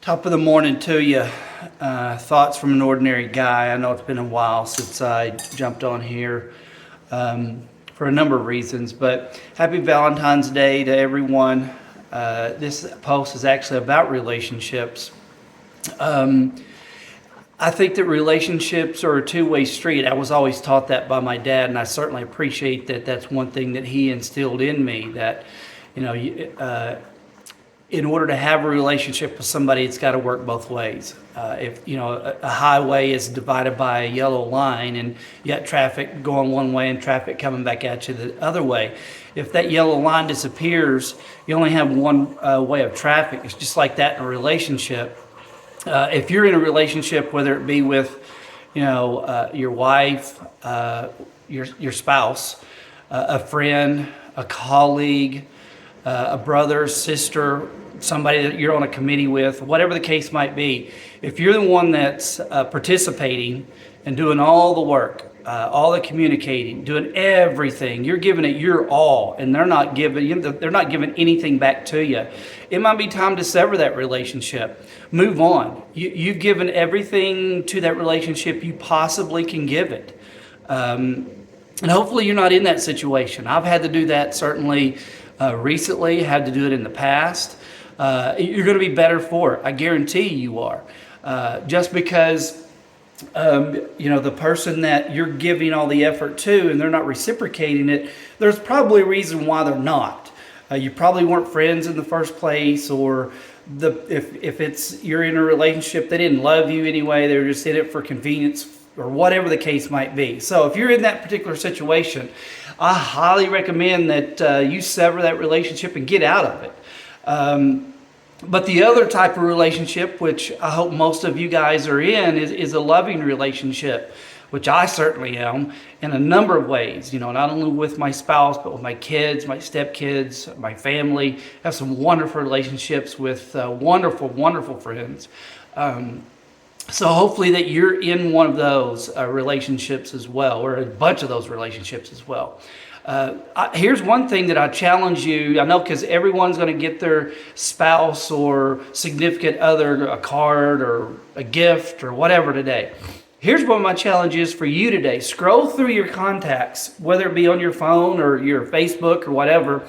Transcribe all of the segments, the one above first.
Top of the morning to you. Thoughts from an ordinary guy. I know it's been a while since I jumped on here for a number of reasons, but happy Valentine's Day to everyone. This post is actually about relationships. I think that relationships are a two-way street. I was always taught that by my dad, and I certainly appreciate that. That's one thing that he instilled in me, that in order to have a relationship with somebody, it's got to work both ways. If a highway is divided by a yellow line, and you got traffic going one way and traffic coming back at you the other way, if that yellow line disappears, you only have one way of traffic. It's just like that in a relationship. If you're in a relationship, whether it be with your wife, your spouse, a friend, a colleague, a brother, sister, somebody that you're on a committee with, whatever the case might be, if you're the one that's participating and doing all the work, all the communicating, doing everything, you're giving it your all, and they're not giving anything back to you, it might be time to sever that relationship. Move on. You've given everything to that relationship you possibly can give it. And hopefully you're not in that situation. I've had to do that certainly recently, had to do it in the past. You're going to be better for it. I guarantee you are. Just because the person that you're giving all the effort to and they're not reciprocating it, there's probably a reason why they're not. You probably weren't friends in the first place, or if you're in a relationship, they didn't love you anyway, they were just in it for convenience, or whatever the case might be. So if you're in that particular situation, I highly recommend that you sever that relationship and get out of it. But the other type of relationship, which I hope most of you guys are in, is a loving relationship, which I certainly am in a number of ways. Not only with my spouse, but with my kids, my stepkids, my family. I have some wonderful relationships with wonderful, wonderful friends. So hopefully that you're in one of those relationships as well, or a bunch of those relationships as well. Here's one thing that I challenge you. I know, because everyone's going to get their spouse or significant other a card or a gift or whatever today. Here's what my challenge is for you today. Scroll through your contacts, whether it be on your phone or your Facebook or whatever.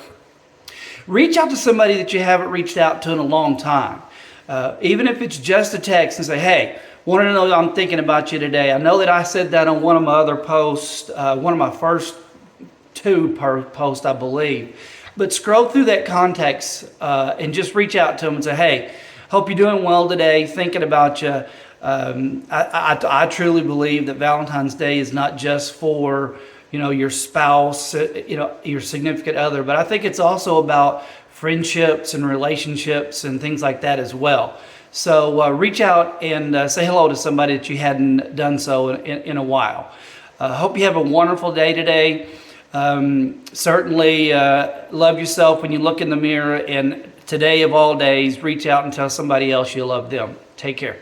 Reach out to somebody that you haven't reached out to in a long time. Even if it's just a text, and say, hey, wanted to know I'm thinking about you today. I know that I said that on one of my other posts, one of my first two posts, I believe. But scroll through that contacts and just reach out to them and say, hey, hope you're doing well today, thinking about you. I truly believe that Valentine's Day is not just for your spouse, your significant other, but I think it's also about friendships and relationships and things like that as well. So reach out and say hello to somebody that you hadn't done so in a while. Hope you have a wonderful day today. Certainly love yourself when you look in the mirror, and today of all days, reach out and tell somebody else you love them. Take care.